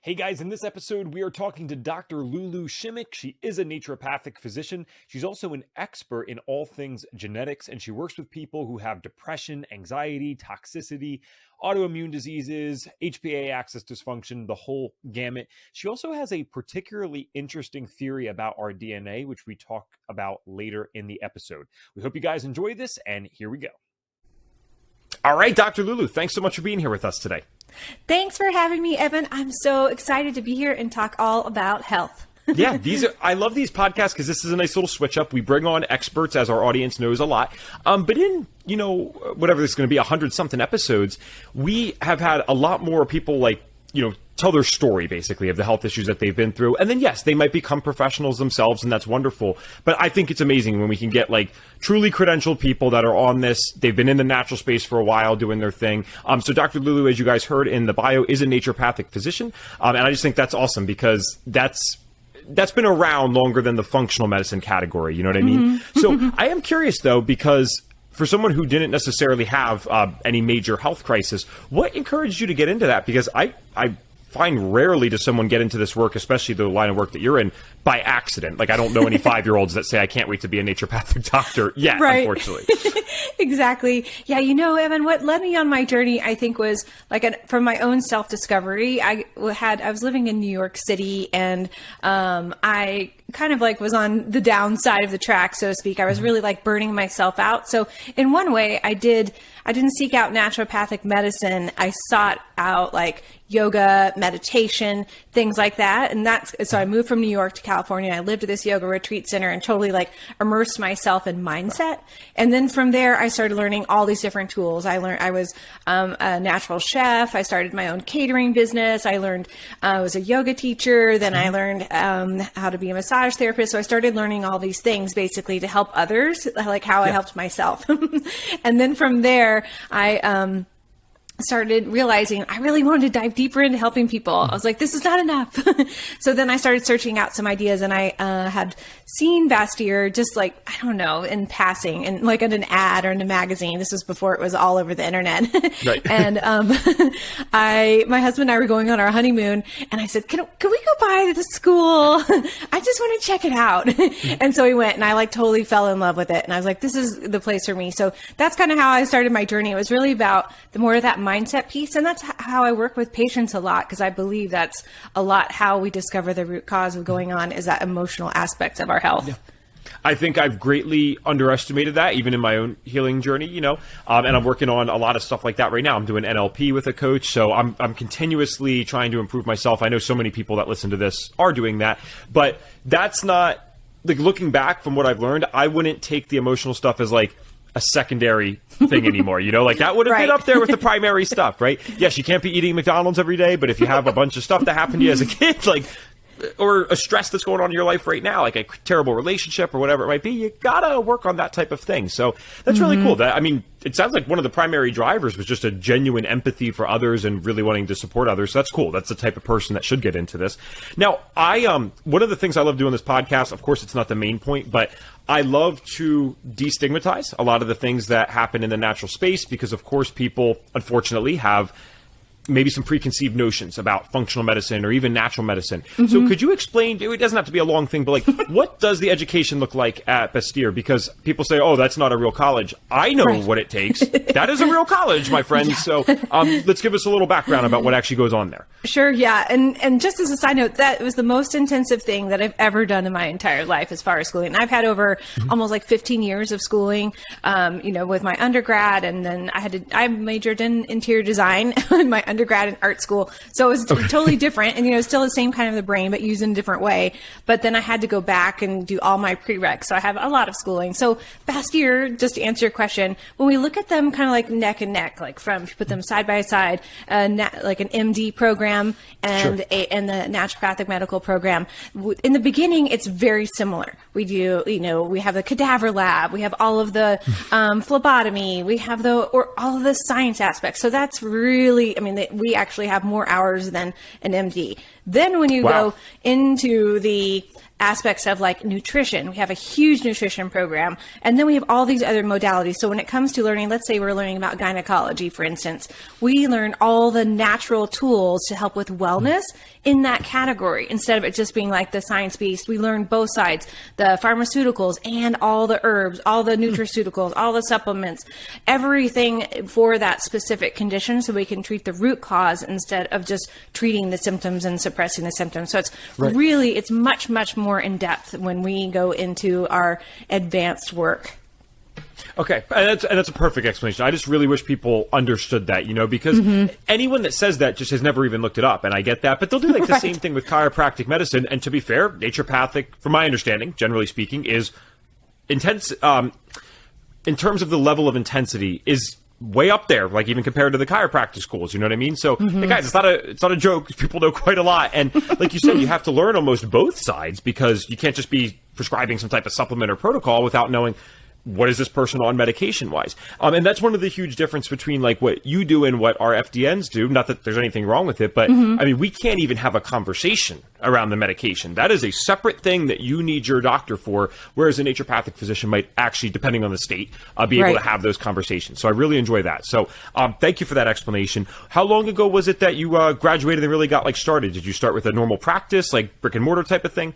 Hey guys, in this episode, we are talking to Dr. Lulu Shimek. She is a naturopathic physician. She's also an expert in all things genetics, and she works with people who have depression, anxiety, toxicity, autoimmune diseases, HPA axis dysfunction, the whole gamut. She also has a particularly interesting theory about our DNA, which we talk about later in the episode. We hope you guys enjoy this, and here we go. All right, Dr. Lulu, thanks so much for being here with us today. Thanks for having me, Evan. I'm so excited to be here and talk all about health. Yeah, I love these podcasts because this is a nice little switch up. We bring on experts, as our audience knows a lot. But in, whatever this is going to be, 100-something episodes, we have had a lot more people tell their story, basically, of the health issues that they've been through. And then, yes, they might become professionals themselves, and that's wonderful. But I think it's amazing when we can get, truly credentialed people that are on this. They've been in the natural space for a while doing their thing. So Dr. Lulu, as you guys heard in the bio, is a naturopathic physician. And I just think that's awesome because that's been around longer than the functional medicine category. You know what I mean? Mm-hmm. So I am curious, though, because for someone who didn't necessarily have any major health crisis, what encouraged you to get into that? Because I find rarely does someone get into this work, especially the line of work that you're in, by accident. I don't know any 5-year-olds that say, I can't wait to be a naturopathic doctor yet, right. Unfortunately. Exactly. Yeah, Evan, what led me on my journey, I think, was from my own self-discovery. I was living in New York City, and I kind of was on the downside of the track, so to speak. I was really burning myself out. So in one way, I didn't seek out naturopathic medicine. I sought out yoga, meditation, things like that. And so I moved from New York to California. I lived at this yoga retreat center and totally immersed myself in mindset. And then from there, I started learning all these different tools. I was a natural chef. I started my own catering business. I was a yoga teacher. Then I learned how to be a massage therapist. So I started learning all these things basically to help others, how I helped myself. And then from there, I started realizing I really wanted to dive deeper into helping people. I was like, this is not enough. So then I started searching out some ideas, and I had seen Bastyr just in passing, and in an ad or in a magazine. This was before it was all over the internet. Right. And my husband and I were going on our honeymoon, and I said, can we go by the school? I just want to check it out. And so we went, and I totally fell in love with it. And I was like, this is the place for me. So that's kind of how I started my journey. It was really about the more of that mindset piece. And that's how I work with patients a lot, because I believe that's a lot how we discover the root cause of going on is that emotional aspects of our health. Yeah. I think I've greatly underestimated that, even in my own healing journey, and I'm working on a lot of stuff like that right now. I'm doing NLP with a coach, so I'm continuously trying to improve myself. I know so many people that listen to this are doing that, but that's not, looking back from what I've learned, I wouldn't take the emotional stuff as a secondary thing anymore, that would have been up there with the primary stuff, right? Yes, you can't be eating McDonald's every day, but if you have a bunch of stuff that happened to you as a kid, or a stress that's going on in your life right now, a terrible relationship or whatever it might be, you gotta work on that type of thing. So that's really cool. It sounds like one of the primary drivers was just a genuine empathy for others and really wanting to support others. So that's cool. That's the type of person that should get into this. Now, one of the things I love doing this podcast, of course, it's not the main point, but I love to destigmatize a lot of the things that happen in the natural space because, of course, people, unfortunately, have maybe some preconceived notions about functional medicine or even natural medicine. Mm-hmm. So could you explain, it doesn't have to be a long thing, but what does the education look like at Bastyr? Because people say, oh, that's not a real college. I know what it takes. That is a real college, my friends. Yeah. So let's give us a little background about what actually goes on there. Sure, yeah. And just as a side note, that was the most intensive thing that I've ever done in my entire life as far as schooling. I've had over almost 15 years of schooling, with my undergrad, and then I majored in interior design in my undergrad in art school. So it was totally different, and still the same kind of the brain, but used in a different way. But then I had to go back and do all my prereqs. So I have a lot of schooling. So Bastyr, just to answer your question, when we look at them kind of neck and neck, if you put them side by side, an MD program and and the naturopathic medical program, in the beginning, it's very similar. We do, we have the cadaver lab, we have all of the phlebotomy, we have all of the science aspects. So that's really, we actually have more hours than an MD. Then when you go into the aspects of like nutrition. We have a huge nutrition program, and then we have all these other modalities. So when it comes to learning, let's say we're learning about gynecology, for instance, we learn all the natural tools to help with wellness in that category. Instead of it just being like the science-based, we learn both sides, the pharmaceuticals and all the herbs, all the nutraceuticals, all the supplements, everything for that specific condition, so we can treat the root cause instead of just treating the symptoms and suppressing the symptoms. So it's really, it's much, much more in depth when we go into our advanced work. Okay, and that's a perfect explanation. I just really wish people understood that, because anyone that says that just has never even looked it up, and I get that. But they'll do like the same thing with chiropractic medicine. And to be fair, naturopathic, from my understanding, generally speaking, is intense in terms of the level of intensity, is way up there, like even compared to the chiropractic schools. You know what I mean? So, hey guys, it's not a joke. People know quite a lot, and like you said, you have to learn almost both sides, because you can't just be prescribing some type of supplement or protocol without knowing what is this person on medication-wise? And that's one of the huge difference between like what you do and what our FDNs do. Not that there's anything wrong with it, but I mean, we can't even have a conversation around the medication. That is a separate thing that you need your doctor for, whereas a naturopathic physician might actually, depending on the state, be able to have those conversations. So I really enjoy that. So thank you for that explanation. How long ago was it that you graduated and really got like started? Did you start with a normal practice, like brick and mortar type of thing?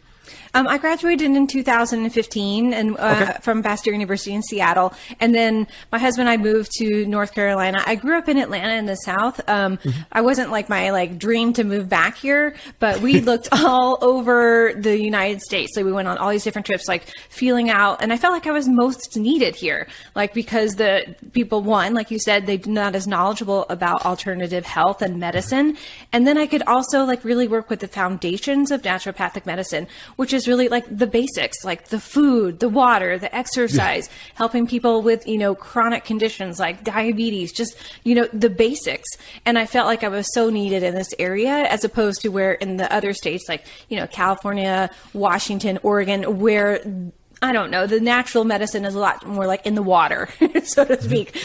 I graduated in 2015 and from Bastyr University in Seattle. And then my husband and I moved to North Carolina. I grew up in Atlanta in the South. I wasn't like my dream to move back here, but we looked all over the United States. So we went on all these different trips, like feeling out. And I felt like I was most needed here, like because the people, one, like you said, they're not as knowledgeable about alternative health and medicine. And then I could also like really work with the foundations of naturopathic medicine, which is really like the basics, like the food, the water, the exercise, helping people with, chronic conditions like diabetes, just, the basics. And I felt like I was so needed in this area, as opposed to where in the other states, like, California, Washington, Oregon, where I don't know, the natural medicine is a lot more like in the water, so to speak,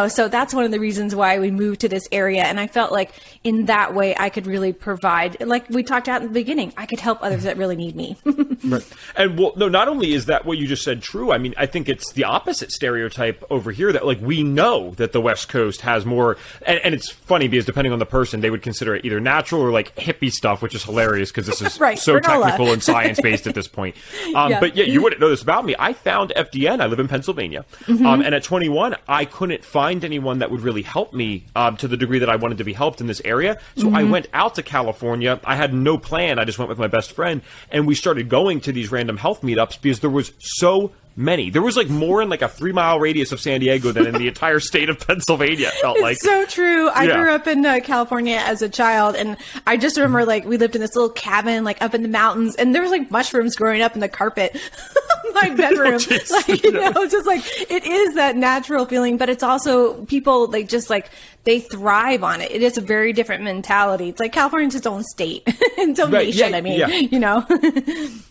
so that's one of the reasons why we moved to this area. And I felt like in that way, I could really provide, like we talked about in the beginning, I could help others that really need me. Right. And well, no, not only is that what you just said true, I mean, I think it's the opposite stereotype over here that like, we know that the West Coast has more, and it's funny because depending on the person, they would consider it either natural or like hippie stuff, which is hilarious because this is so granola. Technical and science-based at this point. But yeah, you wouldn't know this about me. I found FDN. I live in Pennsylvania. And at 21, I couldn't find anyone that would really help me to the degree that I wanted to be helped in this area. So I went out to California. I had no plan. I just went with my best friend, and we started going to these random health meetups because there was so many. There was like more in like a 3-mile radius of San Diego than in the entire state of Pennsylvania, it felt like. It's so true. I grew up in California as a child, and I just remember like we lived in this little cabin like up in the mountains, and there was like mushrooms growing up in the carpet of my bedroom. Just like it is that natural feeling, but it's also people like just like they thrive on it. It is a very different mentality. It's like California's its own state, its own nation.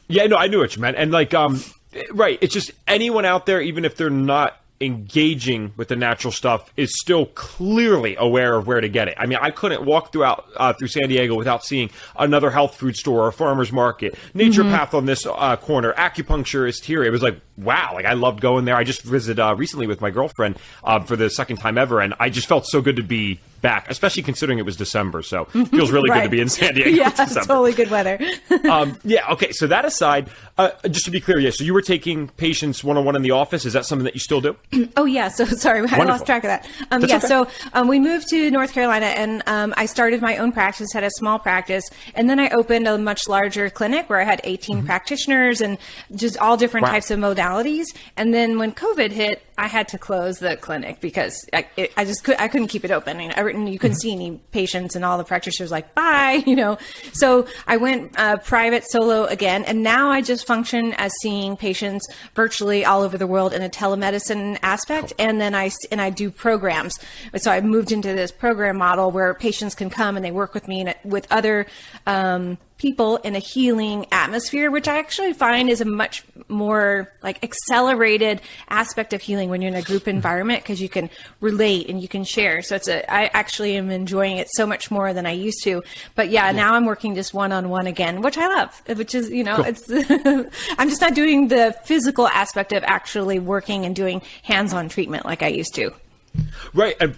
Yeah, no, I knew what you meant, and like right. It's just anyone out there, even if they're not engaging with the natural stuff, is still clearly aware of where to get it. I mean, I couldn't walk through San Diego without seeing another health food store or a farmer's market, naturopath on this corner, acupuncturist here. It was like, wow, like I loved going there. I just visited recently with my girlfriend for the second time ever, and I just felt so good to be back, especially considering it was December. So it feels really good to be in San Diego. Yeah, it's totally good weather. Okay. So that aside, just to be clear, so you were taking patients one-on-one in the office. Is that something that you still do? Oh, yeah. So sorry, I lost track of that. Okay. So we moved to North Carolina, and I started my own practice, had a small practice, and then I opened a much larger clinic where I had 18 practitioners and just all different types of modalities. And then when COVID hit, I had to close the clinic because I couldn't keep it open. You couldn't see any patients, and all the practitioners like, bye, So I went private solo again, and now I just function as seeing patients virtually all over the world in a telemedicine aspect. And then I do programs. So I moved into this program model where patients can come and they work with me and with other people in a healing atmosphere, which I actually find is a much more like accelerated aspect of healing when you're in a group environment because you can relate and you can share. So I actually am enjoying it so much more than I used to. But now I'm working just one-on-one again, which I love, which is, cool. It's, I'm just not doing the physical aspect of actually working and doing hands-on treatment like I used to. Right. And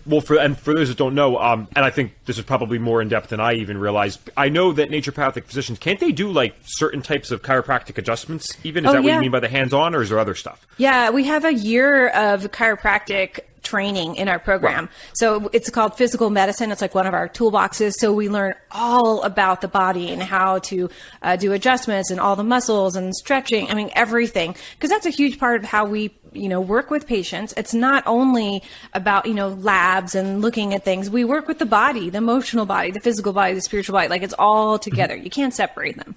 for those that don't know, and I think this is probably more in depth than I even realized, I know that naturopathic physicians, can't they do like certain types of chiropractic adjustments even? Is that what you mean by the hands-on, or is there other stuff? Yeah, we have a year of chiropractic training in our program. Wow. So it's called physical medicine. It's like one of our toolboxes. So we learn all about the body and how to do adjustments and all the muscles and stretching. I mean, everything, because that's a huge part of how we work with patients. It's not only about, labs and looking at things. We work with the body, the emotional body, the physical body, the spiritual body. Like, it's all together. You can't separate them.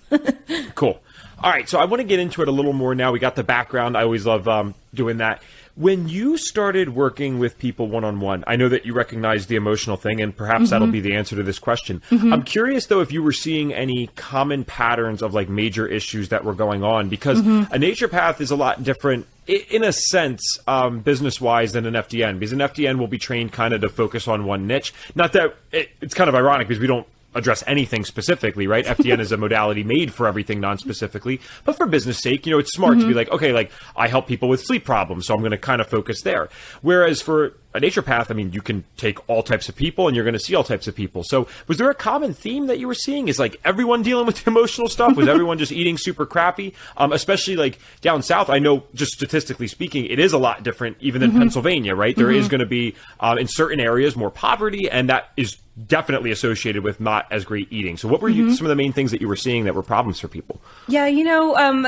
Cool. All right. So I want to get into it a little more now. We got the background. I always love doing that. When you started working with people one-on-one, I know that you recognize the emotional thing, and perhaps that'll be the answer to this question. I'm curious, though, if you were seeing any common patterns of like major issues that were going on, because a naturopath is a lot different in a sense, business-wise than an FDN, because an FDN will be trained kind of to focus on one niche. Not that it's kind of ironic because we don't address anything specifically, right? FDN is a modality made for everything non-specifically, but for business sake, it's smart to be like, okay, like I help people with sleep problems, so I'm going to kind of focus there. Whereas for a naturopath, I mean, you can take all types of people and you're going to see all types of people. So was there a common theme that you were seeing? Is like everyone dealing with the emotional stuff? Was everyone just eating super crappy? Especially like down south, I know just statistically speaking, it is a lot different even than Pennsylvania, right? There is going to be in certain areas more poverty, and that is definitely associated with not as great eating. So what were some of the main things that you were seeing that were problems for people? Yeah,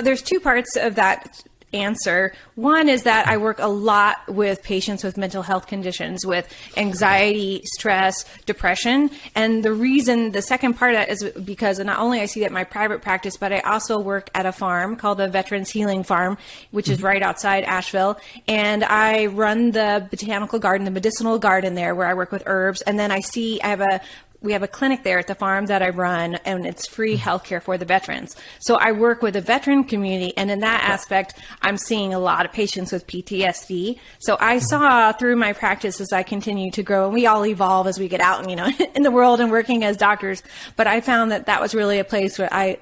there's two parts of that answer. One is that I work a lot with patients with mental health conditions, with anxiety, stress, depression. And the second part of that is because not only I see that in my private practice, but I also work at a farm called the Veterans Healing Farm, which is right outside Asheville. And I run the botanical garden, the medicinal garden there, where I work with herbs. And then we have a clinic there at the farm that I run, and it's free healthcare for the veterans. So I work with the veteran community, and in that aspect, I'm seeing a lot of patients with PTSD. So I saw through my practice as I continue to grow, and we all evolve as we get out and, in the world and working as doctors. But I found that was really a place where I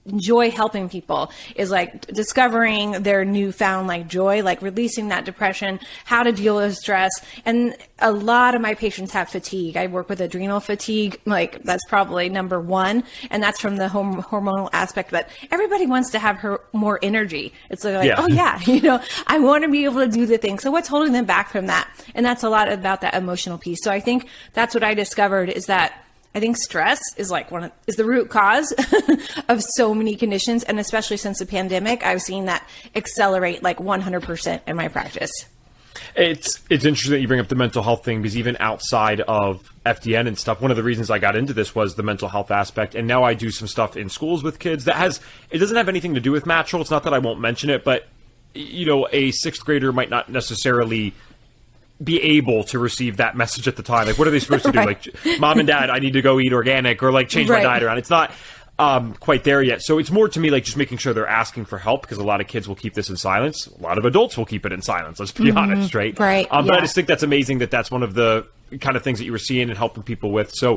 enjoy helping people, is like discovering their newfound like joy, like releasing that depression, how to deal with stress. And a lot of my patients have fatigue. I work with adrenal fatigue, like that's probably number one, and that's from the hormonal aspect. But everybody wants to have more energy. It's like, oh yeah, I want to be able to do the thing. So what's holding them back from that? And that's a lot about that emotional piece. So I think that's what I discovered, is that I think stress is is the root cause of so many conditions. And especially since the pandemic, I've seen that accelerate like 100% in my practice. It's interesting that you bring up the mental health thing, because even outside of FDN and stuff, one of the reasons I got into this was the mental health aspect. And now I do some stuff in schools with kids it doesn't have anything to do with natural. It's not that I won't mention it, but a sixth grader might not necessarily be able to receive that message at the time. Like, what are they supposed to do? Like, mom and dad, I need to go eat organic, or like change my diet around. It's not quite there yet. So it's more to me like just making sure they're asking for help, because a lot of kids will keep this in silence. A lot of adults will keep it in silence. Let's be honest, right? Right. But I just think that's amazing that that's one of the kind of things that you were seeing and helping people with. So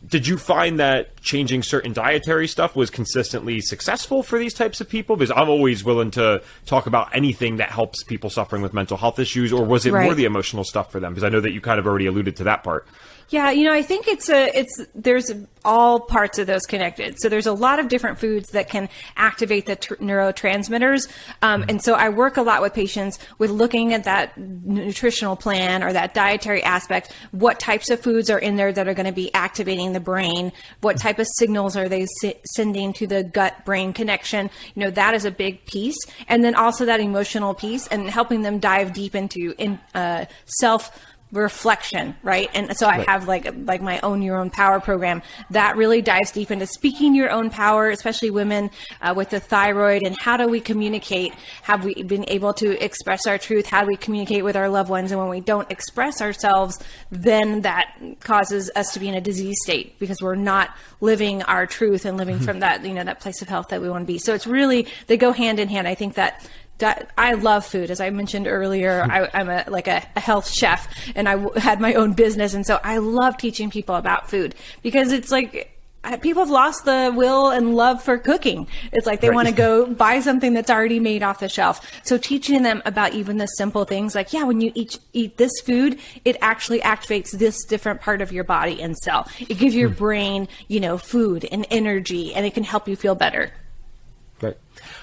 did you find that changing certain dietary stuff was consistently successful for these types of people? Because I'm always willing to talk about anything that helps people suffering with mental health issues. Or was it more the emotional stuff for them? Because I know that you kind of already alluded to that part. Yeah, I think there's all parts of those connected. So there's a lot of different foods that can activate the neurotransmitters. And so I work a lot with patients with looking at that nutritional plan or that dietary aspect. What types of foods are in there that are going to be activating the brain? What type of signals are they sending to the gut-brain connection? That is a big piece. And then also that emotional piece, and helping them dive deep into self-reflection, right? And so I have like my Own Your Own Power program that really dives deep into speaking your own power, especially women with the thyroid, and how do we communicate? Have we been able to express our truth? How do we communicate with our loved ones? And when we don't express ourselves, then that causes us to be in a disease state, because we're not living our truth and living from that, that place of health that we want to be. So it's really, they go hand in hand. I think that I love food. As I mentioned earlier, I'm a health chef, and I had my own business. And so I love teaching people about food, because it's like, people have lost the will and love for cooking. It's like they want to go buy something that's already made off the shelf. So teaching them about even the simple things like, yeah, when you eat this food, it actually activates this different part of your body and cell. It gives your brain, food and energy, and it can help you feel better. Right.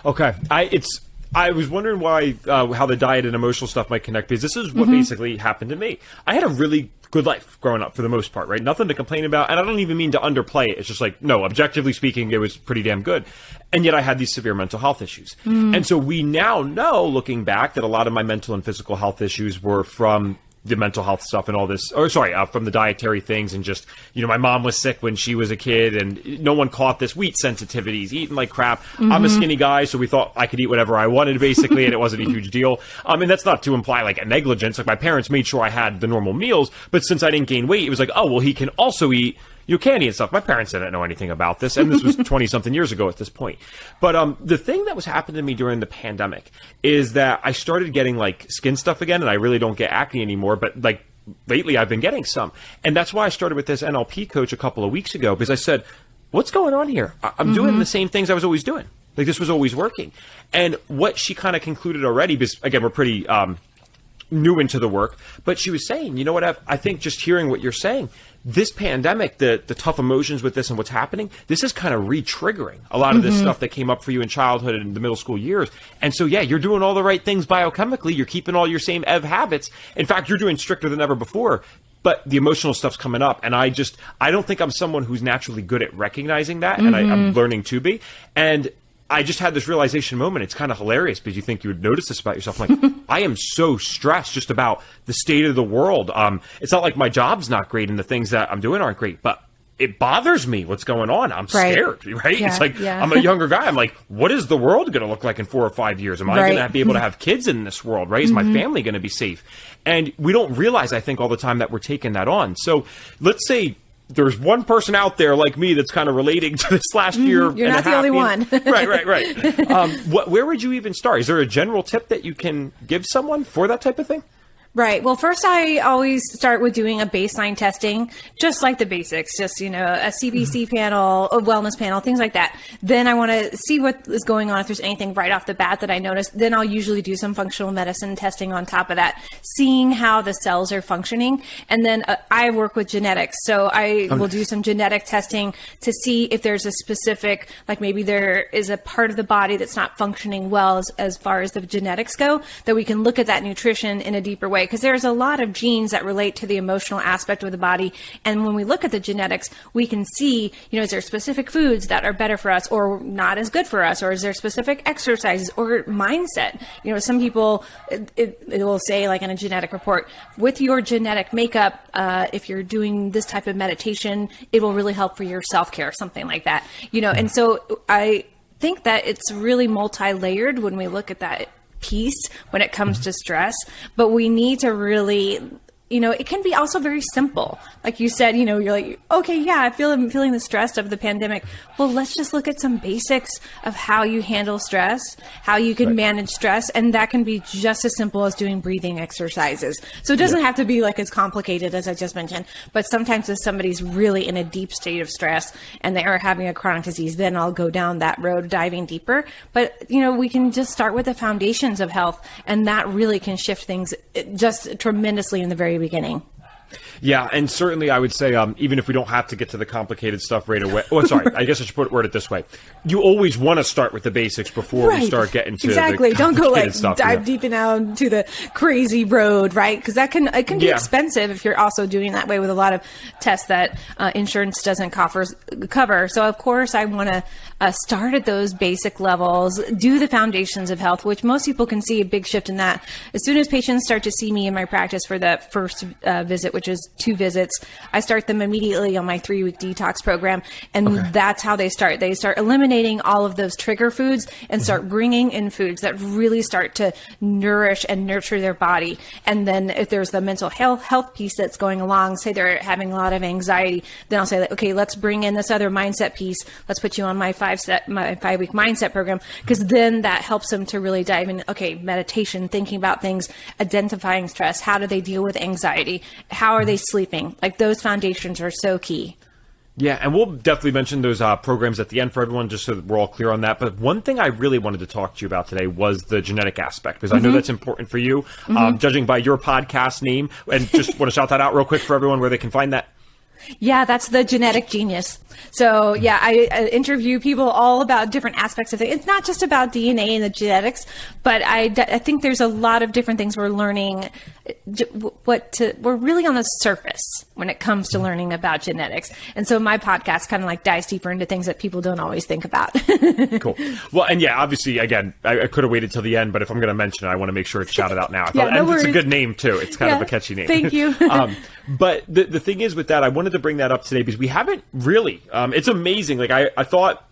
Okay. I was wondering why, how the diet and emotional stuff might connect, because this is what basically happened to me. I had a really good life growing up for the most part, right? Nothing to complain about. And I don't even mean to underplay it. It's just like, no, objectively speaking, it was pretty damn good. And yet I had these severe mental health issues. And so we now know, looking back, that a lot of my mental and physical health issues were from the mental health stuff and all this, from the dietary things, and just, my mom was sick when she was a kid, and no one caught this wheat sensitivities, eating like crap. I'm a skinny guy, so we thought I could eat whatever I wanted, basically, and it wasn't a huge deal. And that's not to imply like a negligence. Like, my parents made sure I had the normal meals, but since I didn't gain weight, it was like, oh, well, he can also eat candy and stuff. My parents didn't know anything about this, and this was 20-something years ago at this point. But the thing that was happening to me during the pandemic is that I started getting like skin stuff again, and I really don't get acne anymore, but like lately I've been getting some. And that's why I started with this NLP coach a couple of weeks ago, because I said, what's going on here? I'm doing the same things I was always doing. Like, this was always working. And what she kind of concluded already, because again, we're pretty new into the work, but she was saying, you know what, Ev, I think just hearing what you're saying, this pandemic, the tough emotions with this and what's happening, this is kind of re-triggering a lot of this stuff that came up for you in childhood and the middle school years. And so, yeah, you're doing all the right things biochemically. You're keeping all your same Ev habits. In fact, you're doing stricter than ever before. But the emotional stuff's coming up. And I don't think I'm someone who's naturally good at recognizing that. And I'm learning to be. And I just had this realization moment. It's kind of hilarious, because you think you would notice this about yourself. I'm like, I am so stressed just about the state of the world. It's not like my job's not great and the things that I'm doing aren't great, but it bothers me what's going on. I'm scared, right? Yeah, it's like, I'm a younger guy. I'm like, what is the world going to look like in 4 or 5 years? Am I going to be able to have kids in this world, right? Is my family going to be safe? And we don't realize, I think, all the time that we're taking that on. So let's say there's one person out there like me that's kind of relating to this last year. You're not the only one. Right. Where would you even start? Is there a general tip that you can give someone for that type of thing? Right. Well, first, I always start with doing a baseline testing, just like the basics, just, a CBC panel, a wellness panel, things like that. Then I want to see what is going on, if there's anything right off the bat that I notice. Then I'll usually do some functional medicine testing on top of that, seeing how the cells are functioning. And then I work with genetics. So I will do some genetic testing to see if there's a specific, like maybe there is a part of the body that's not functioning well as far as the genetics go, that we can look at that nutrition in a deeper way. Because there's a lot of genes that relate to the emotional aspect of the body. And when we look at the genetics, we can see, is there specific foods that are better for us or not as good for us? Or is there specific exercises or mindset? Some people, it will say, like in a genetic report, with your genetic makeup, if you're doing this type of meditation, it will really help for your self-care, something like that. And so I think that it's really multi-layered when we look at that piece when it comes to stress, but we need to really, it can be also very simple. Like you said, you're like, okay, yeah, I'm feeling the stress of the pandemic. Well, let's just look at some basics of how you handle stress, how you can manage stress. And that can be just as simple as doing breathing exercises. So it doesn't have to be like as complicated as I just mentioned, but sometimes if somebody's really in a deep state of stress and they are having a chronic disease, then I'll go down that road, diving deeper. But, we can just start with the foundations of health, and that really can shift things just tremendously in the very beginning. Yeah, and certainly I would say, even if we don't have to get to the complicated stuff right away. Oh, sorry, I guess I should word it this way. You always want to start with the basics before we start getting to the complicated Don't go like stuff, dive deep down to the crazy road, right? Because it can be expensive if you're also doing that way with a lot of tests that insurance doesn't cover. So of course I want to start at those basic levels, do the foundations of health, which most people can see a big shift in that. As soon as patients start to see me in my practice for the first visit, which is 2 visits. I start them immediately on my 3-week detox program. And that's how they start. They start eliminating all of those trigger foods and start bringing in foods that really start to nourish and nurture their body. And then if there's the mental health piece that's going along, say they're having a lot of anxiety, then I'll say, like, okay, let's bring in this other mindset piece. Let's put you on my 5-week mindset program, because then that helps them to really dive in. Okay, meditation, thinking about things, identifying stress. How do they deal with anxiety? How are they sleeping? Like, those foundations are so key. Yeah, and we'll definitely mention those programs at the end for everyone, just so that we're all clear on that. But one thing I really wanted to talk to you about today was the genetic aspect, because I know that's important for you, judging by your podcast name. And just want to shout that out real quick for everyone where they can find that. Yeah, that's the Genetic Genius. So yeah, I interview people all about different aspects of it. It's not just about DNA and the genetics, but I think there's a lot of different things we're learning. We're really on the surface when it comes to learning about genetics. And so my podcast kind of like dives deeper into things that people don't always think about. Cool. Well, and yeah, obviously, again, I could have waited till the end, but if I'm going to mention it, I want to make sure it's shouted out now. And it's a good name too. It's kind of a catchy name. Thank you. But the thing is with that, I wanted to bring that up today because we haven't really, it's amazing. Like I thought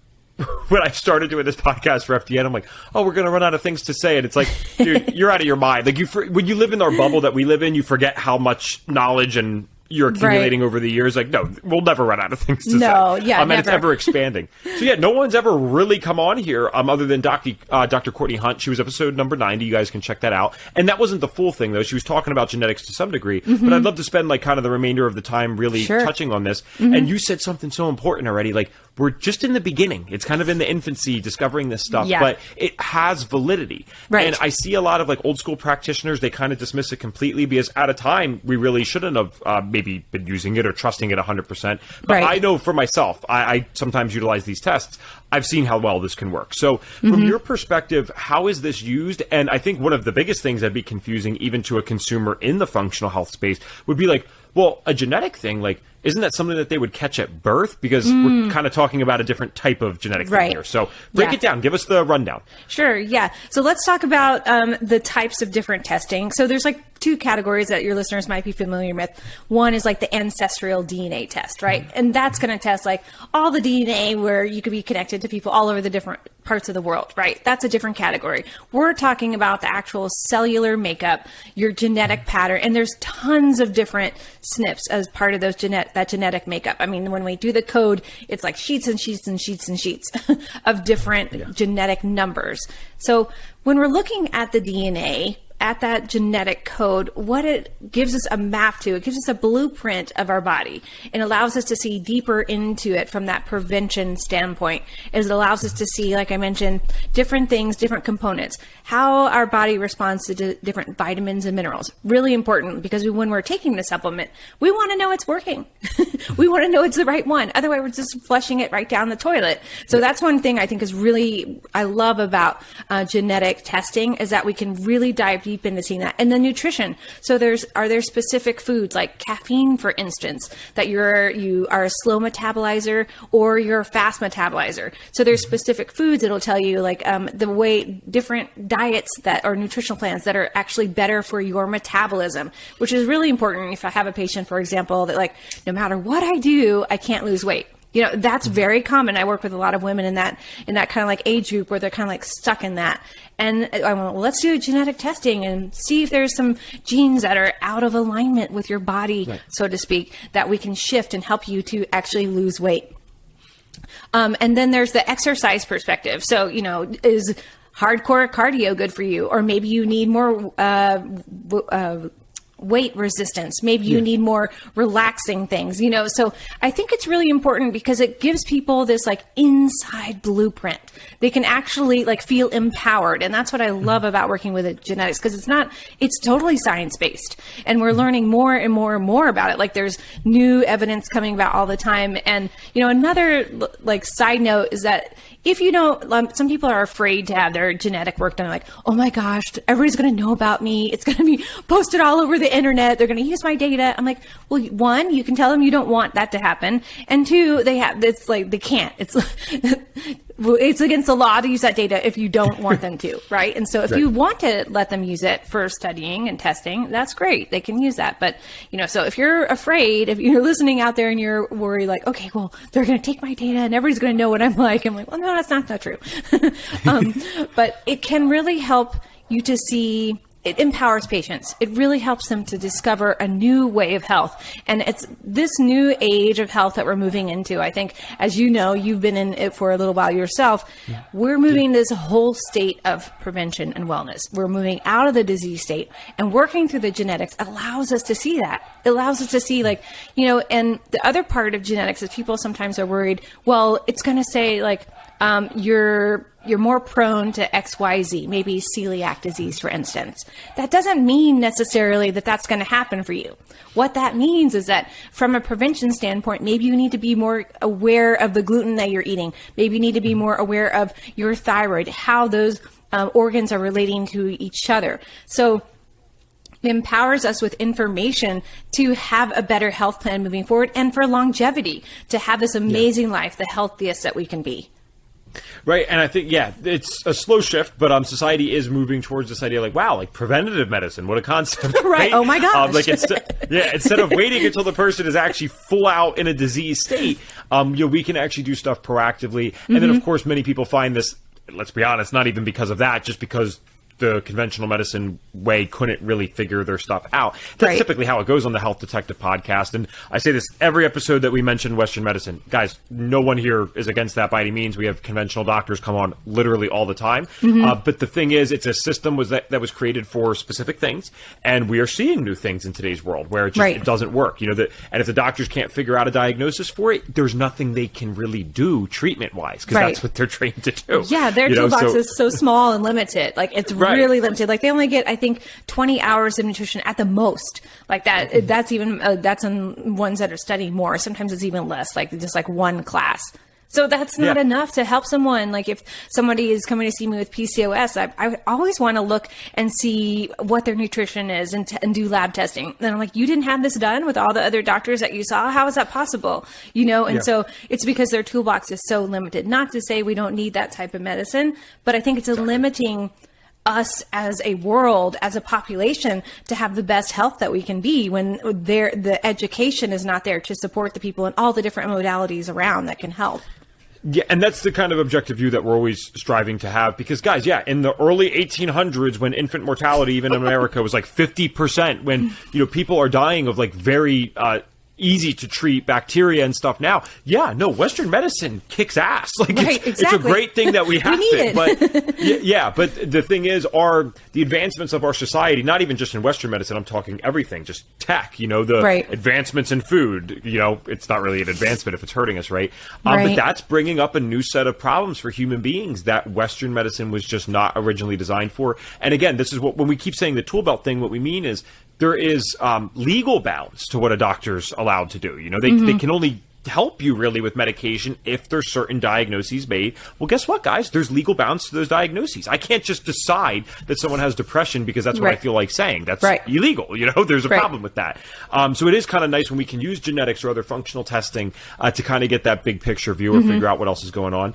when I started doing this podcast for FDN, I'm like, oh, we're going to run out of things to say. And it's like, dude, you're out of your mind. Like when you live in our bubble that we live in, you forget how much knowledge and you're accumulating over the years. Like, no, we'll never run out of things to say. Yeah, and it's ever expanding. So yeah, no one's ever really come on here other than Dr. Courtney Hunt. She was episode number 90. You guys can check that out. And that wasn't the full thing, though. She was talking about genetics to some degree. But I'd love to spend like kind of the remainder of the time really touching on this. And you said something so important already. Like, we're just in the beginning. It's kind of in the infancy discovering this stuff, but it has validity. And I see a lot of like old school practitioners, they kind of dismiss it completely because at a time we really shouldn't have maybe been using it or trusting it 100%. But I know for myself, I sometimes utilize these tests. I've seen how well this can work. So from your perspective, how is this used? And I think one of the biggest things that'd be confusing even to a consumer in the functional health space would be like, well, a genetic thing, like, isn't that something that they would catch at birth? Because we're kind of talking about a different type of genetic thing here. So break it down. Give us the rundown. Sure. Yeah. So let's talk about the types of different testing. So there's like 2 categories that your listeners might be familiar with. One is like the ancestral DNA test, right? And that's going to test like all the DNA where you could be connected to people all over the different parts of the world, right? That's a different category. We're talking about the actual cellular makeup, your genetic pattern, and there's tons of different SNPs as part of those that genetic makeup. I mean, when we do the code, it's like sheets and sheets and sheets and sheets of different genetic numbers. So when we're looking at the DNA, at that genetic code, what it gives us a map to, it gives us a blueprint of our body and allows us to see deeper into it from that prevention standpoint. As it allows us to see, like I mentioned, different things, different components, how our body responds to different vitamins and minerals. Really important, because when we're taking the supplement, we want to know it's working. We want to know it's the right one. Otherwise, we're just flushing it right down the toilet. So that's one thing I think is really, I love about genetic testing, is that we can really dive deep into seeing that. And then nutrition. So are there specific foods like caffeine, for instance, that you are a slow metabolizer or you're a fast metabolizer. So there's specific foods that'll tell you like the way different diets that are nutritional plans that are actually better for your metabolism, which is really important. If I have a patient, for example, that like, no matter what I do, I can't lose weight. You know, that's very common. I work with a lot of women in that kind of like age group where they're kind of like stuck in that. And I went, well, let's do genetic testing and see if there's some genes that are out of alignment with your body, so to speak, that we can shift and help you to actually lose weight. And then there's the exercise perspective. So, you know, is hardcore cardio good for you? Or maybe you need more weight resistance. Maybe you need more relaxing things, you know? So I think it's really important because it gives people this like inside blueprint. They can actually like feel empowered. And that's what I love about working with genetics, because it's totally science-based, and we're learning more and more and more about it. Like there's new evidence coming about all the time. And, you know, another like side note is that if you don't, some people are afraid to have their genetic work done. Like, oh my gosh, everybody's going to know about me. It's going to be posted all over the the internet. They're going to use my data. I'm like, well, one, you can tell them you don't want that to happen. And two, it's like, they can't. It's against the law to use that data if you don't want them to, right? And so if you want to let them use it for studying and testing, that's great. They can use that. But, so if you're afraid, if you're listening out there and you're worried, like, okay, well, they're going to take my data and everybody's going to know what I'm like. I'm like, well, no, that's not true. But it can really help you to see. It empowers patients. It really helps them to discover a new way of health. And it's this new age of health that we're moving into. I think, as you know, you've been in it for a little while yourself. We're moving this whole state of prevention and wellness. We're moving out of the disease state, and working through the genetics allows us to see that. It allows us to see, like, and the other part of genetics is people sometimes are worried, well, it's going to say, like, you're more prone to XYZ, maybe celiac disease, for instance. That doesn't mean necessarily that that's going to happen for you. What that means is that from a prevention standpoint, maybe you need to be more aware of the gluten that you're eating. Maybe you need to be more aware of your thyroid, how those organs are relating to each other. So it empowers us with information to have a better health plan moving forward, and for longevity, to have this amazing life, the healthiest that we can be. Right. And I think, it's a slow shift, but society is moving towards this idea, like, wow, like preventative medicine, what a concept. Right. Oh my gosh. Instead of waiting until the person is actually full out in a disease state, we can actually do stuff proactively. And then, of course, many people find this, let's be honest, not even because of that, just because the conventional medicine way couldn't really figure their stuff out. That's typically how it goes on the Health Detective podcast. And I say this every episode that we mention Western medicine. Guys, no one here is against that by any means. We have conventional doctors come on literally all the time. But the thing is, it's a system that was created for specific things. And we are seeing new things in today's world where it doesn't work. And if the doctors can't figure out a diagnosis for it, there's nothing they can really do treatment-wise, because that's what they're trained to do. Yeah, their toolbox is so small and limited. Like, it's really limited. Like, they only get, I think, 20 hours of nutrition at the most. Like that. That's even that's on ones that are studying more. Sometimes it's even less. Like, just like one class. So that's not enough to help someone. Like, if somebody is coming to see me with PCOS, I always want to look and see what their nutrition is and do lab testing. And I'm like, you didn't have this done with all the other doctors that you saw? How is that possible? And so it's because their toolbox is so limited. Not to say we don't need that type of medicine, but I think it's limiting us as a world, as a population, to have the best health that we can be when the education is not there to support the people and all the different modalities around that can help. Yeah, and that's the kind of objective view that we're always striving to have, because, guys, in the early 1800s, when infant mortality, even in America, was like 50%, when, people are dying of like very easy to treat bacteria and stuff now. Western medicine kicks ass. Like, it's a great thing that we have it. But but the thing is, the advancements of our society, not even just in Western medicine, I'm talking everything, just tech, the advancements in food, it's not really an advancement if it's hurting us, right? But that's bringing up a new set of problems for human beings that Western medicine was just not originally designed for. And again, this is when we keep saying the tool belt thing, what we mean is there is legal bounds to what a doctor's allowed to do. They can only help you really with medication if there's certain diagnoses made. Well, guess what, guys? There's legal bounds to those diagnoses. I can't just decide that someone has depression because that's what I feel like saying. That's illegal. There's a problem with that. So it is kind of nice when we can use genetics or other functional testing to kind of get that big picture view or figure out what else is going on.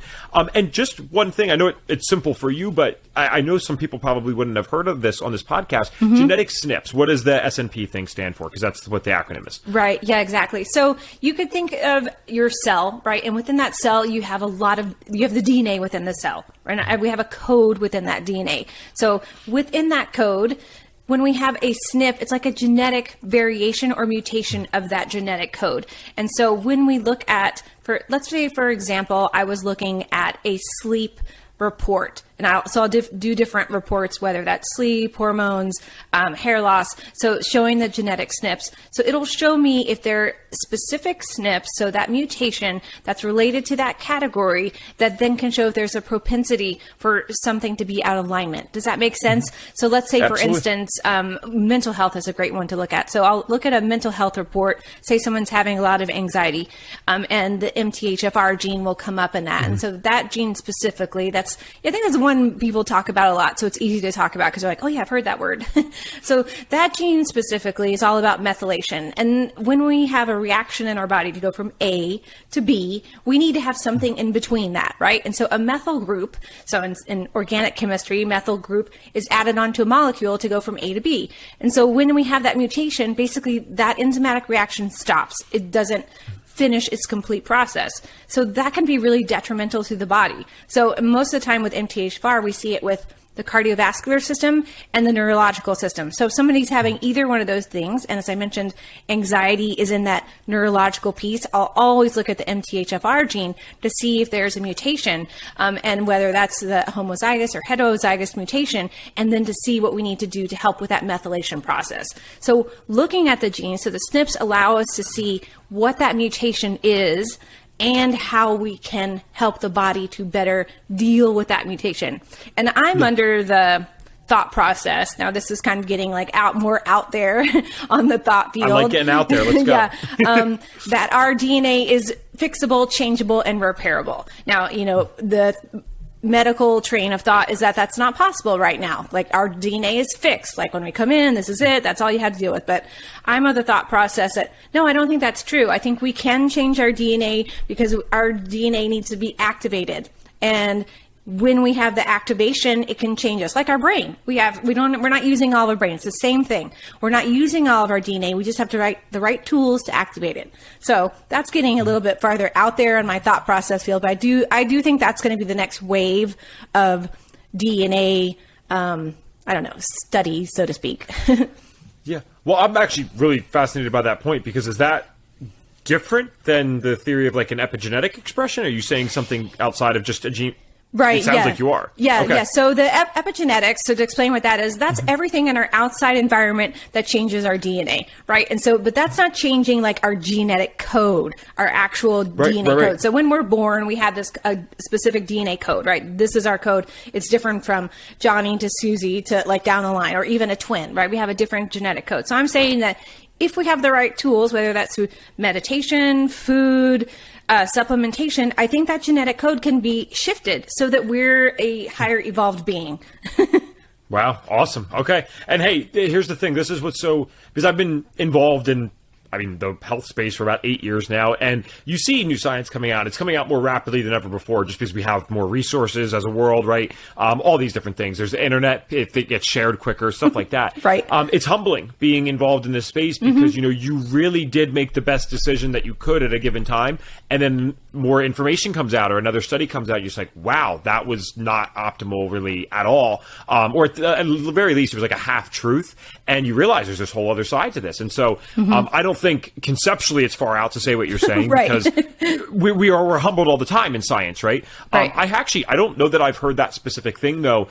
And just one thing, I know it's simple for you, but I know some people probably wouldn't have heard of this on this podcast. Genetic SNPs. What does the SNP thing stand for? Because that's what the acronym is. Right. Yeah, exactly. So you could think of your cell, right? And within that cell, you have the DNA within the cell, right? And we have a code within that DNA. So within that code, when we have a SNP, it's like a genetic variation or mutation of that genetic code. And so when we look at, let's say, for example, I was looking at a sleep report, and I'll do different reports, whether that's sleep, hormones, hair loss. So showing the genetic SNPs. So it'll show me if there specific SNPs, so that mutation that's related to that category, that then can show if there's a propensity for something to be out of alignment. Does that make sense? So let's say, Absolutely. for instance, mental health is a great one to look at. So I'll look at a mental health report, say someone's having a lot of anxiety, and the MTHFR gene will come up in that. And so that gene specifically, I think that's one people talk about a lot. So it's easy to talk about because they're like, oh yeah, I've heard that word. So that gene specifically is all about methylation. And when we have a reaction in our body to go from A to B, we need to have something in between that, right? And so a methyl group, so in organic chemistry, methyl group is added onto a molecule to go from A to B. And so when we have that mutation, basically that enzymatic reaction stops. It doesn't finish its complete process. So that can be really detrimental to the body. So most of the time with MTHFR, we see it with the cardiovascular system and the neurological system. So if somebody's having either one of those things, and as I mentioned, anxiety is in that neurological piece, I'll always look at the MTHFR gene to see if there's a mutation, and whether that's the homozygous or heterozygous mutation, and then to see what we need to do to help with that methylation process. So looking at the genes, so the SNPs allow us to see what that mutation is and how we can help the body to better deal with that mutation. And I'm under the thought process. Now, this is kind of getting like more out there on the thought field. I like getting out there. Let's go. Yeah, that our DNA is fixable, changeable, and repairable. Now, the medical train of thought is that that's not possible right now. Like our DNA is fixed. Like when we come in, this is it. That's all you have to deal with. But I'm of the thought process that, no, I don't think that's true. I think we can change our DNA because our DNA needs to be activated. And when we have the activation, it can change us. Like our brain. We're not using all of our brain. It's the same thing. We're not using all of our DNA. We just have to write the right tools to activate it. So that's getting a little bit farther out there in my thought process field. But I do think that's going to be the next wave of DNA, study, so to speak. Yeah. Well, I'm actually really fascinated by that point, because is that different than the theory of like an epigenetic expression? Are you saying something outside of just a gene? Right. It sounds like you are. Yeah. Okay. Yeah. So the epigenetics, so to explain what that is, that's everything in our outside environment that changes our DNA. Right. And so, but that's not changing like our genetic code, our actual DNA code. Right. So when we're born, we have this specific DNA code, right? This is our code. It's different from Johnny to Susie to like down the line, or even a twin, right? We have a different genetic code. So I'm saying that if we have the right tools, whether that's through meditation, food, supplementation, I think that genetic code can be shifted so that we're a higher evolved being. Wow. Awesome. Okay. And hey, here's the thing. This is what's because I've been involved in, the health space for about 8 years now, and you see new science coming out. It's coming out more rapidly than ever before, just because we have more resources as a world, right? All these different things. There's the internet, if it gets shared quicker, stuff like that. Right. It's humbling being involved in this space because, you really did make the best decision that you could at a given time, and then more information comes out or another study comes out. You're just like, wow, that was not optimal really at all. Or at the very least, it was like a half truth, and you realize there's this whole other side to this. And so I don't think conceptually it's far out to say what you're saying, right. because we're humbled all the time in science, right? Right. I don't know that I've heard that specific thing though.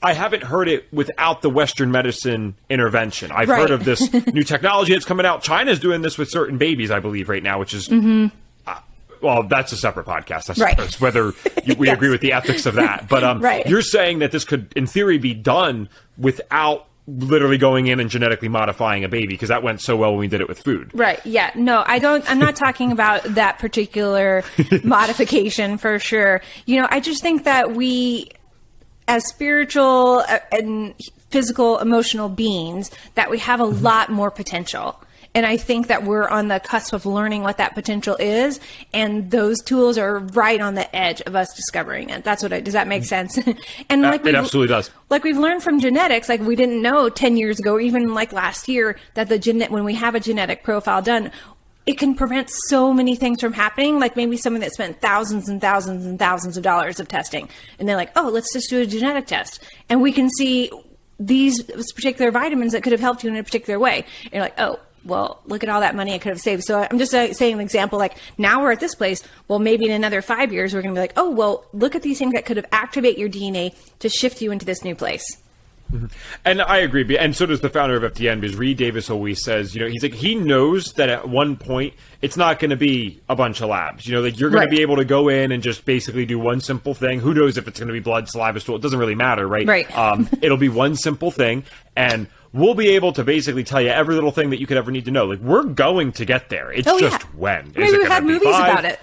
I haven't heard it without the Western medicine intervention. I've heard of this new technology that's coming out. China's doing this with certain babies, I believe, right now, which is well, that's a separate podcast, I suppose, whether we Yes. agree with the ethics of that. But you're saying that this could, in theory, be done without literally going in and genetically modifying a baby, because that went so well when we did it with food. Right. Yeah. No, I'm not talking about that particular modification for sure. I just think that we, as spiritual and physical, emotional beings, that we have a lot more potential. And I think that we're on the cusp of learning what that potential is. And those tools are right on the edge of us discovering it. Does that make sense? And it absolutely does. Like we've learned from genetics, like we didn't know 10 years ago, or even like last year, that when we have a genetic profile done, it can prevent so many things from happening. Like maybe someone that spent thousands and thousands and thousands of dollars of testing, and they're like, oh, let's just do a genetic test. And we can see these particular vitamins that could have helped you in a particular way. And you're like, oh, well, look at all that money I could have saved. So I'm just saying an example, like now we're at this place. Well, maybe in another 5 years, we're going to be like, oh, well, look at these things that could have activated your DNA to shift you into this new place. And I agree. And so does the founder of FDN, because Reed Davis always says, he's like, he knows that at one point it's not going to be a bunch of labs. Like you're going to be able to go in and just basically do one simple thing. Who knows if it's going to be blood, saliva, stool? It doesn't really matter, right? Right. It'll be one simple thing. And we'll be able to basically tell you every little thing that you could ever need to know. Like, we're going to get there. It's just when. Maybe we've had movies about it.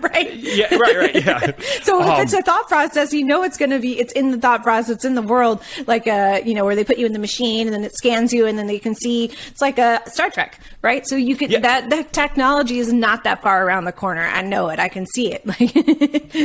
Right? Yeah, right, yeah. So if it's a thought process, it's going to be, it's in the thought process, it's in the world, like, where they put you in the machine and then it scans you and then they can see, it's like a Star Trek, right? So you could, that technology is not that far around the corner. I know it. I can see it.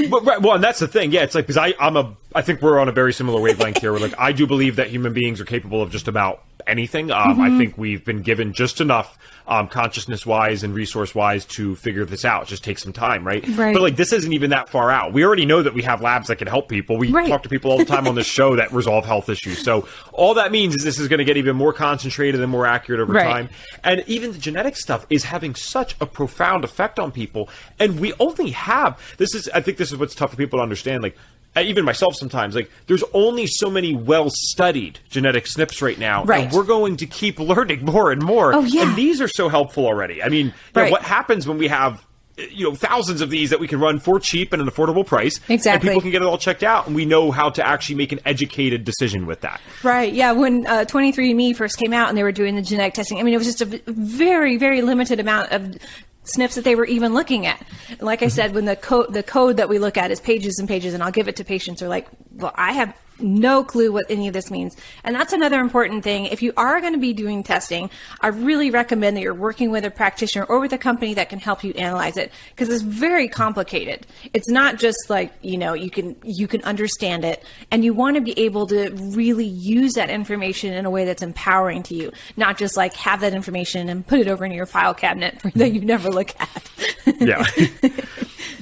But, right, well, and that's the thing. Yeah, it's like, because I think we're on a very similar wavelength here. We're like, I do believe that human beings are capable of just about anything. I think we've been given just enough consciousness-wise and resource-wise to figure this out. Just take some time, right? But like, this isn't even that far out. We already know that we have labs that can help people. We talk to people all the time on this show that resolve health issues. So all that means is this is going to get even more concentrated and more accurate over time. And even the genetic stuff is having such a profound effect on people. And we only have, I think this is what's tough for people to understand. Like, even myself sometimes, like, there's only so many well-studied genetic SNPs right now, and we're going to keep learning more and more. Oh, yeah. And these are so helpful already. I mean, what happens when we have thousands of these that we can run for cheap and an affordable price? Exactly. And people can get it all checked out, and we know how to actually make an educated decision with that. Right. Yeah. When 23andMe first came out and they were doing the genetic testing, I mean, it was just a very, very limited amount of SNPs that they were even looking at. And like I said, when the code that we look at is pages and pages, and I'll give it to patients who are like, well, I have no clue what any of this means. And that's another important thing. If you are going to be doing testing, I really recommend that you're working with a practitioner or with a company that can help you analyze it, because it's very complicated. It's not just like, you can understand it, and you want to be able to really use that information in a way that's empowering to you, not just like have that information and put it over in your file cabinet that you never look at. Yeah.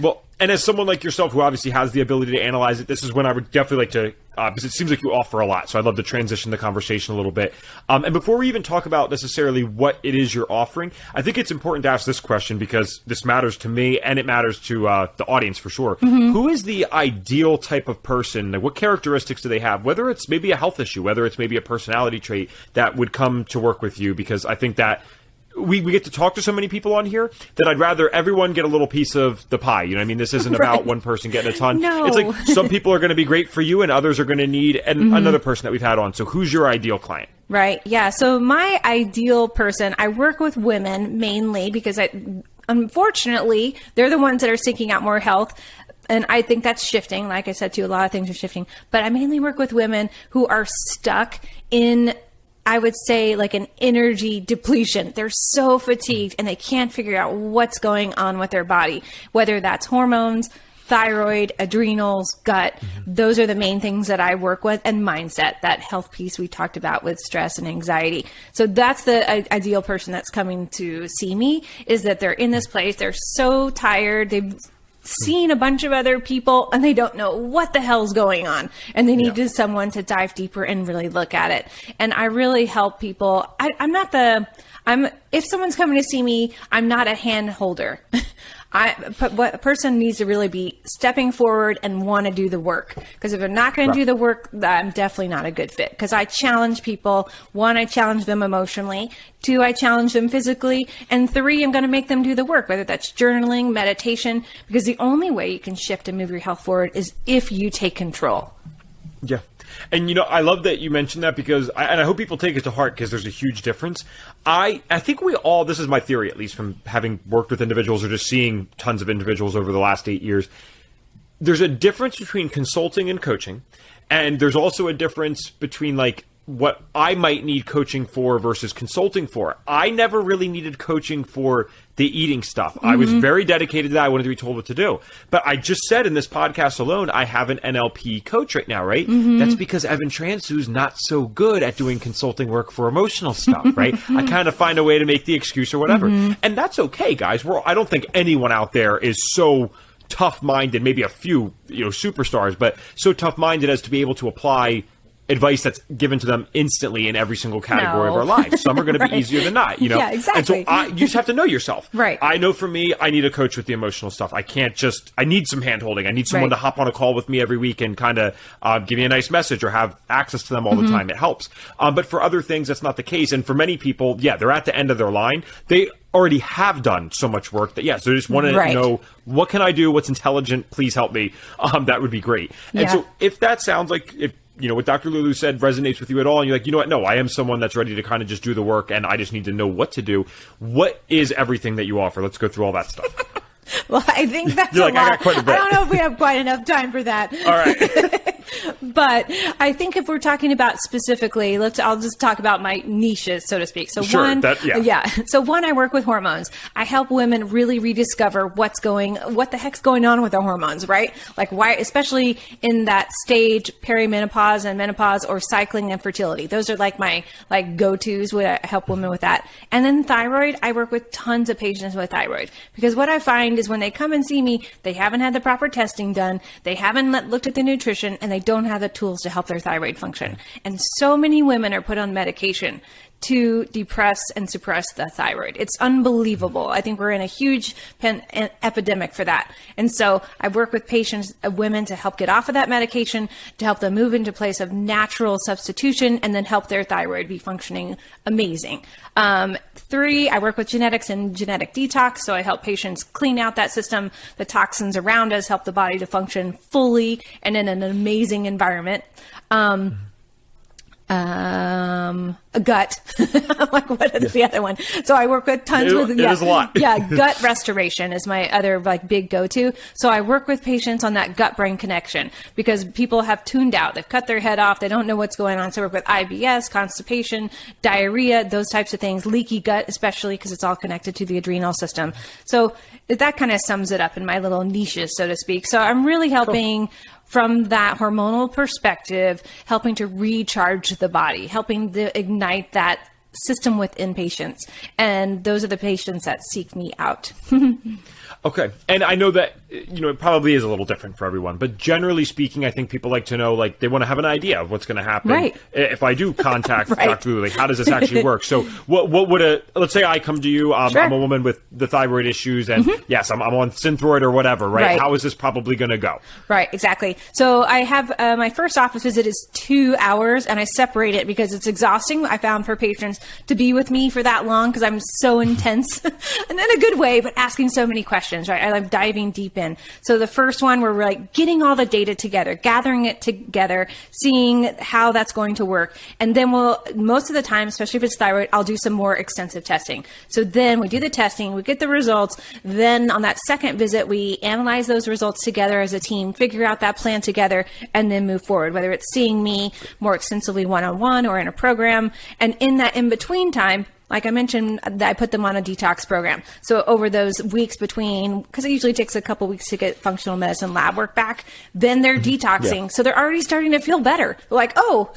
Well, and as someone like yourself who obviously has the ability to analyze it, this is when I would definitely like to, because it seems like you offer a lot, so I'd love to transition the conversation a little bit. And before we even talk about necessarily what it is you're offering, I think it's important to ask this question, because this matters to me and it matters to the audience for sure. Who is the ideal type of person? What characteristics do they have? Whether it's maybe a health issue, whether it's maybe a personality trait that would come to work with you, because I think that we get to talk to so many people on here that I'd rather everyone get a little piece of the pie. I mean, this isn't about one person getting a ton. No. It's like some people are going to be great for you and others are going to need another person that we've had on. So who's your ideal client? Right. Yeah. So my ideal person, I work with women mainly because unfortunately, they're the ones that are seeking out more health. And I think that's shifting. Like I said, too, a lot of things are shifting. But I mainly work with women who are stuck in, I would say, like an energy depletion. They're so fatigued and they can't figure out what's going on with their body, whether that's hormones, thyroid, adrenals, gut. Those are the main things that I work with, and mindset, that health piece we talked about with stress and anxiety. So that's the ideal person that's coming to see me, is that they're in this place. They're so tired. They've seen a bunch of other people and they don't know what the hell's going on, and they need someone to dive deeper and really look at it. And I really help people. If someone's coming to see me, I'm not a hand holder. What a person needs to really be stepping forward and want to do the work. Because if they're not going to do the work, I'm definitely not a good fit. Because I challenge people. 1, I challenge them emotionally. 2, I challenge them physically. And 3, I'm going to make them do the work, whether that's journaling, meditation. Because the only way you can shift and move your health forward is if you take control. Yeah. And, I love that you mentioned that, because, I hope people take it to heart, because there's a huge difference. I think we all, this is my theory, at least from having worked with individuals or just seeing tons of individuals over the last 8 years, there's a difference between consulting and coaching. And there's also a difference between like what I might need coaching for versus consulting for. I never really needed coaching for the eating stuff. I was very dedicated to that. I wanted to be told what to do. But I just said in this podcast alone, I have an NLP coach right now, right? That's because Evan Transu's not so good at doing consulting work for emotional stuff, right? I kind of find a way to make the excuse or whatever. And that's okay, guys. I don't think anyone out there is so tough-minded, maybe a few, superstars, but so tough-minded as to be able to apply advice that's given to them instantly in every single category of No. our lives. Some are going to be Right. easier than not, you know? Yeah, exactly. And so you just have to know yourself. Right. I know for me, I need a coach with the emotional stuff. I can't just, I need some hand holding. I need someone Right. to hop on a call with me every week and kind of give me a nice message or have access to them all the time. It helps. But for other things, that's not the case. And for many people, yeah, they're at the end of their line. They already have done so much work that, yeah, so they just want to Right. know, what can I do? What's intelligent? Please help me. That would be great. And Yeah. so if that sounds like, if you know, what Dr. Lulu said resonates with you at all, and you're like, you know what, no, I am someone that's ready to kind of just do the work and I just need to know what to do. What is everything that you offer? Let's go through all that stuff. Well, I think that's You're a like, I lot. got quite a bit. I don't know if we have quite enough time for that. All right. But I think if we're talking about specifically, I'll just talk about my niches, so to speak. So Sure, one, yeah. So one, I work with hormones. I help women really rediscover what the heck's going on with their hormones, right? Like why, especially in that stage, perimenopause and menopause or cycling and fertility. Those are like my go-tos when I help women with that. And then thyroid, I work with tons of patients with thyroid because what I find is when they come and see me, they haven't had the proper testing done, they haven't looked at the nutrition, and they don't have the tools to help their thyroid function. And so many women are put on medication to depress and suppress the thyroid. It's unbelievable. I think we're in a huge epidemic for that. And so I work with patients, women, to help get off of that medication, to help them move into a place of natural substitution, and then help their thyroid be functioning amazing. 3, I work with genetics and genetic detox. So I help patients clean out that system, the toxins around us, help the body to function fully and in an amazing environment. A gut. Like, what is the other one? So I work with tons with, It is a lot. Yeah, gut restoration is my other big go-to. So I work with patients on that gut-brain connection because people have tuned out. They've cut their head off. They don't know what's going on. So I work with IBS, constipation, diarrhea, those types of things, leaky gut, especially because it's all connected to the adrenal system. So that kind of sums it up in my little niches, so to speak. So I'm really helping from that hormonal perspective, helping to recharge the body, helping to ignite that system within patients. And those are the patients that seek me out. Okay. And I know that, you know, it probably is a little different for everyone, but generally speaking, I think people like to know, like, they want to have an idea of what's going to happen. Right. If I do contact Right. Dr. Lulu, like, how does this actually work? So what would let's say I come to you, Sure. I'm a woman with the thyroid issues and yes, I'm on Synthroid or whatever, right? Right. How is this probably going to go? Right, exactly. So I have my first office visit is 2 hours, and I separate it because it's exhausting. I found for patients to be with me for that long because I'm so intense, and in a good way, but asking so many questions. Right, I love diving deep in. So the first one, we're like getting all the data together, gathering it together, seeing how that's going to work, and then most of the time, especially if it's thyroid, I'll do some more extensive testing. So then we do the testing, we get the results. Then on that second visit, we analyze those results together as a team, figure out that plan together, and then move forward, whether it's seeing me more extensively one-on-one or in a program. And in that in-between time, like I mentioned, I put them on a detox program. So over those weeks between, because it usually takes a couple weeks to get functional medicine lab work back, then they're detoxing. Yeah. So they're already starting to feel better. They're like, oh,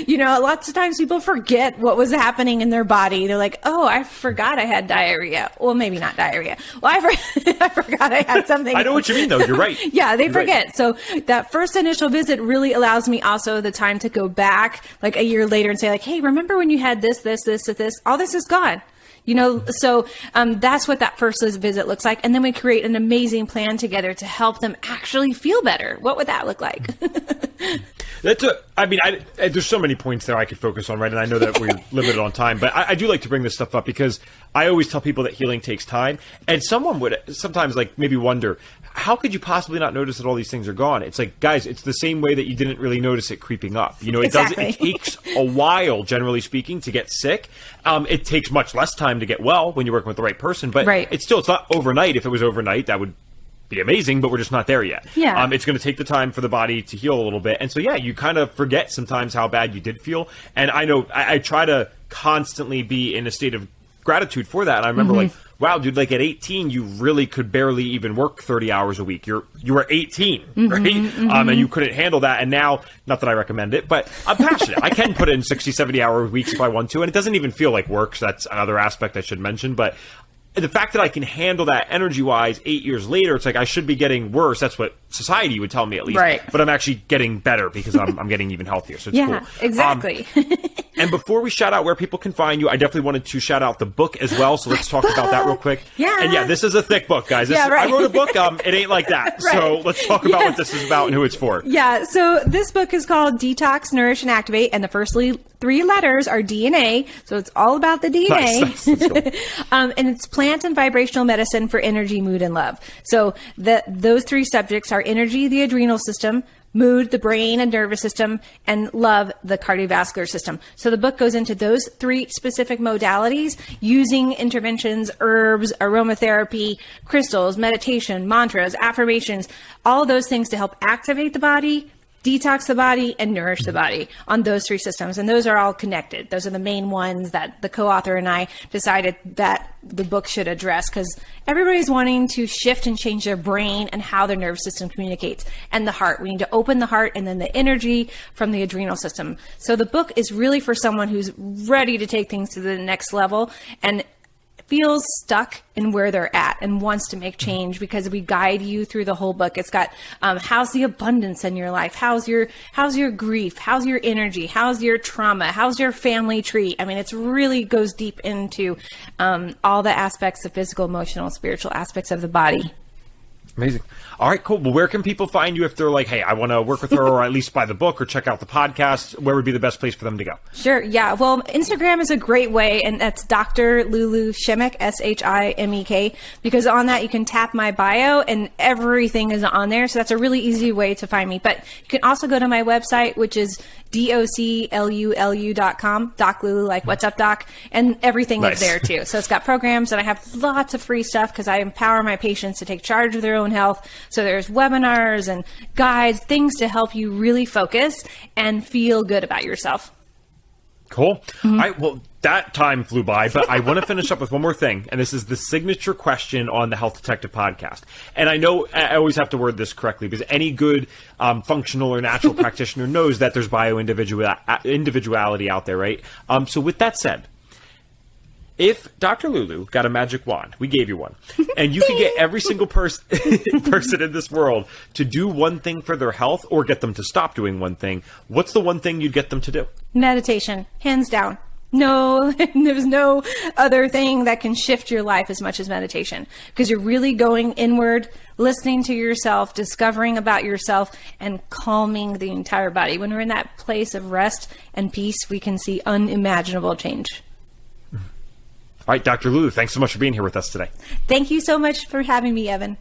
you know, lots of times people forget what was happening in their body. They're like, oh, I forgot I had diarrhea. Well, maybe not diarrhea. Well, I forgot I had something. I know what you mean, though. You're right. Yeah, they You're forget. right. So that first initial visit really allows me also the time to go back like a year later and say like, hey, remember when you had this, all this is gone. You know, so that's what that first visit looks like. And then we create an amazing plan together to help them actually feel better. What would that look like? There's so many points there I could focus on, right? And I know that we're limited on time, but I do like to bring this stuff up because I always tell people that healing takes time. And someone would sometimes like maybe wonder, how could you possibly not notice that all these things are gone? It's like, guys, it's the same way that you didn't really notice it creeping up. You know, Exactly. it takes a while, generally speaking, to get sick. It takes much less time to get well when you're working with the right person, but Right. it's not overnight. If it was overnight, that would be amazing, but we're just not there yet. Yeah. It's going to take the time for the body to heal a little bit. And so, yeah, you kind of forget sometimes how bad you did feel. And I know I try to constantly be in a state of gratitude for that. And I remember like, wow, dude, like at 18, you really could barely even work 30 hours a week. You were 18, right? And you couldn't handle that. And now, not that I recommend it, but I'm passionate. I can put in 60, 70 hour weeks if I want to. And it doesn't even feel like work. So that's another aspect I should mention. But the fact that I can handle that energy-wise 8 years later, it's like I should be getting worse. That's what society would tell me, at least. Right. But I'm actually getting better because I'm getting even healthier. So it's cool. Yeah, exactly. And before we shout out where people can find you, I definitely wanted to shout out the book as well. So let's talk about that real quick. Yeah. And yeah, this is a thick book, guys. Yeah, right. I wrote a book. It ain't like that. Right. So let's talk about what this is about and who it's for. Yeah, so this book is called Detox, Nourish, and Activate, and the first three letters are DNA, so it's all about the DNA. Nice. Let's go. And it's plant and vibrational medicine for energy, mood, and love. So those three subjects are energy, the adrenal system, mood, the brain and nervous system, and love, the cardiovascular system. So the book goes into those three specific modalities using interventions, herbs, aromatherapy, crystals, meditation, mantras, affirmations, all of those things to help activate the body, detox the body, and nourish the body on those three systems. And those are all connected. Those are the main ones that the co-author and I decided that the book should address, because everybody's wanting to shift and change their brain and how their nervous system communicates, and the heart. We need to open the heart and then the energy from the adrenal system. So the book is really for someone who's ready to take things to the next level and feels stuck in where they're at and wants to make change, because we guide you through the whole book. It's got how's the abundance in your life, how's your grief, how's your energy, how's your trauma, how's your family tree. I mean, it's really goes deep into all the aspects, the physical, emotional, spiritual aspects of the body. Amazing. All right, cool. Well, where can people find you if they're like, hey, I want to work with her, or at least buy the book or check out the podcast? Where would be the best place for them to go? Sure. Yeah. Well, Instagram is a great way, and that's Dr. Lulu Shimek, Shimek, because on that you can tap my bio and everything is on there. So that's a really easy way to find me. But you can also go to my website, which is doclulu.com, Doc Lulu, like what's up, Doc, and everything Nice. is there too. So it's got programs, and I have lots of free stuff because I empower my patients to take charge of their own health. So there's webinars and guides, things to help you really focus and feel good about yourself. Cool. All right. Well, that time flew by, but I want to finish up with one more thing. And this is the signature question on the Health Detective podcast. And I know I always have to word this correctly, because any good functional or natural practitioner knows that there's individuality out there, right? So with that said, if Dr. Lulu got a magic wand, we gave you one, and you could get every single person in this world to do one thing for their health, or get them to stop doing one thing, what's the one thing you'd get them to do? Meditation, hands down. No, there's no other thing that can shift your life as much as meditation, because you're really going inward, listening to yourself, discovering about yourself, and calming the entire body. When we're in that place of rest and peace, we can see unimaginable change. All right, Dr. Lulu, thanks so much for being here with us today. Thank you so much for having me, Evan.